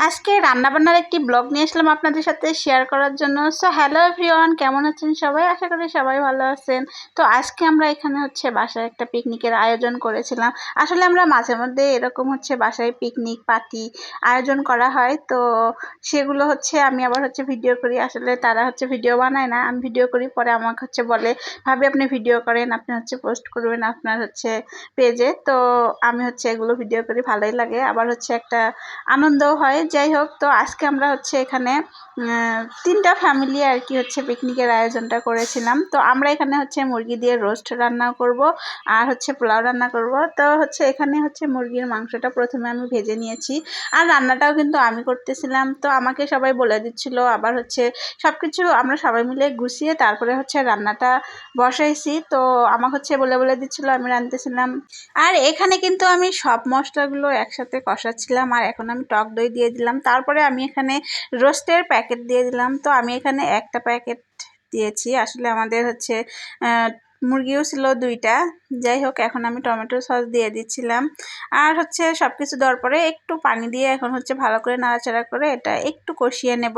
আজকে রান্নাবান্নার একটি ব্লগ নিয়ে আসলাম আপনাদের সাথে শেয়ার করার জন্য। সো হ্যালো এভরিওয়ান, কেমন আছেন সবাই? আশা করি সবাই ভালো আছেন। তো আজকে আমরা এখানে বাসায় একটা পিকনিকের আয়োজন করেছিলাম। আসলে আমরা মাঝে মধ্যে এরকম বাসায় পিকনিক পার্টি আয়োজন করা হয়। তো সেগুলো আমি আবার ভিডিও করি। আসলে তারা ভিডিও বানায় না, আমি ভিডিও করি। পরে আমাকে বলে, ভাবি আপনি ভিডিও করেন, আপনি পোস্ট করবেন আপনার পেজে। তো আমি এগুলো ভিডিও করি, ভালোই লাগে। আবার একটা আনন্দও হয়। যাই হোক, তো আজকে আমরা এখানে 3টা ফ্যামিলি আর কি পিকনিকের আয়োজনটা করেছিলাম। তো আমরা এখানে মুরগি দিয়ে রোস্ট রান্না করব আর পোলাও রান্না করব। তো এখানে মুরগির মাংসটা প্রথমে আমি ভেজে নিয়েছি, আর রান্নাটাও কিন্তু আমি করতেছিলাম। তো আমাকে সবাই বলে দিচ্ছিল, আবার সবকিছু আমরা সবাই মিলে গুছিয়ে তারপরে রান্নাটা বসাইছি। তো আমাকে বলে বলে দিচ্ছিল, আমি রাঁধতেছিলাম। আর এখানে কিন্তু আমি সব মশলাগুলো একসাথে কষাচ্ছিলাম। আর এখন আমি টক দই দিয়ে দিলাম, তারপরে আমি এখানে রোস্টের প্যাকেট দিয়ে দিলাম। তো আমি এখানে একটা প্যাকেট দিয়েছি। আসলে আমাদের মুরগিও ছিল 2টা। যাই হোক, এখন আমি টমেটো সস দিয়ে দিচ্ছিলাম। আর সব কিছু দেওয়ার পরে একটু পানি দিয়ে এখন ভালো করে নাড়াচাড়া করে এটা একটু কষিয়ে নেব।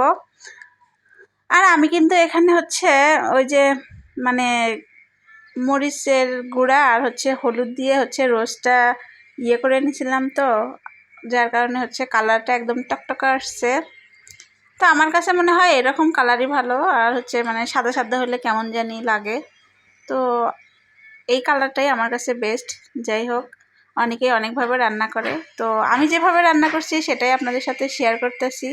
আর আমি কিন্তু এখানে ওই যে মানে মরিচের গুঁড়া আর হলুদ দিয়ে রোস্টটা করে নিয়েছিলাম। তো যার কারণে কালারটা একদম টকটকে আসছে। তো আমার কাছে মনে হয় এরকম কালারই ভালো। আর মানে সাদা সাদা হলে কেমন জানি লাগে। তো এই কালারটাই আমার কাছে বেস্ট। যাই হোক, অনেকেই অনেকভাবে রান্না করে। তো আমি যেভাবে রান্না করছি সেটাই আপনাদের সাথে শেয়ার করতেছি।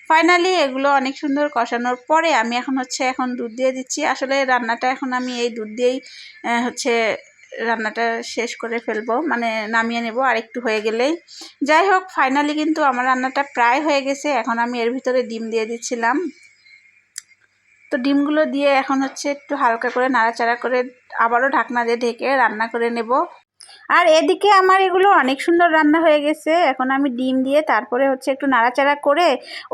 ফাইনালি এগুলো অনেক সুন্দর কষানোর পরে আমি এখন দুধ দিয়ে দিচ্ছি। আসলে রান্নাটা এখন আমি এই দুধ দিয়েই রান্নাটা শেষ করে ফেলবো, মানে নামিয়ে নেব আর একটু হয়ে গেলেই। যাই হোক, ফাইনালি কিন্তু আমার রান্নাটা প্রায় হয়ে গেছে। এখন আমি এর ভিতরে ডিম দিয়ে দিচ্ছিলাম। তো ডিমগুলো দিয়ে এখন একটু হালকা করে নাড়াচাড়া করে আবারও ঢাকনা দিয়ে ঢেকে রান্না করে নেব। আর এদিকে আমার এগুলো অনেক সুন্দর রান্না হয়ে গেছে। এখন আমি ডিম দিয়ে তারপরে একটু নাড়াচাড়া করে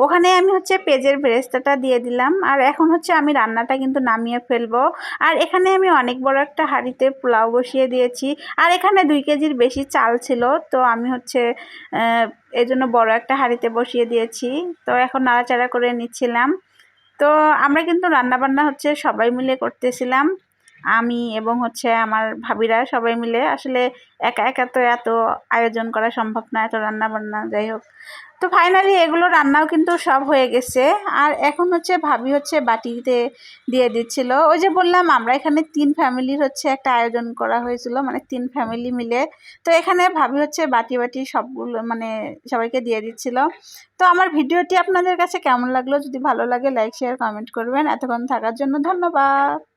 ওখানে আমি পেঁয়াজের বেরেস্তাটা দিয়ে দিলাম। আর এখন আমি রান্নাটা কিন্তু নামিয়ে ফেলবো। আর এখানে আমি অনেক বড় একটা হাঁড়িতে পোলাও বসিয়ে দিয়েছি। আর এখানে 2 কেজির বেশি চাল ছিল। তো আমি এই জন্য বড় একটা হাঁড়িতে বসিয়ে দিয়েছি। তো এখন নাড়াচাড়া করে নিচ্ছিলাম। তো আমরা কিন্তু রান্নাবান্না সবাই মিলে করতেছিলাম, আমি এবং আমার ভাবিরা সবাই মিলে। আসলে একা একা তো এত আয়োজন করা সম্ভব না, এত রান্নাবান্না। যাই হোক, তো ফাইনালি এগুলো রান্নাও কিন্তু সব হয়ে গেছে। আর এখন ভাবি বাটিতে দিয়ে দিচ্ছিল। ওই যে বললাম, আমরা এখানে 3 ফ্যামিলির একটা আয়োজন করা হয়েছিল, মানে 3 ফ্যামিলি মিলে। তো এখানে ভাবি বাটি বাটি সবগুলো মানে সবাইকে দিয়ে দিচ্ছিল। তো আমার ভিডিওটি আপনাদের কাছে কেমন লাগলো? যদি ভালো লাগে লাইক শেয়ার কমেন্ট করবেন। এতক্ষণ থাকার জন্য ধন্যবাদ।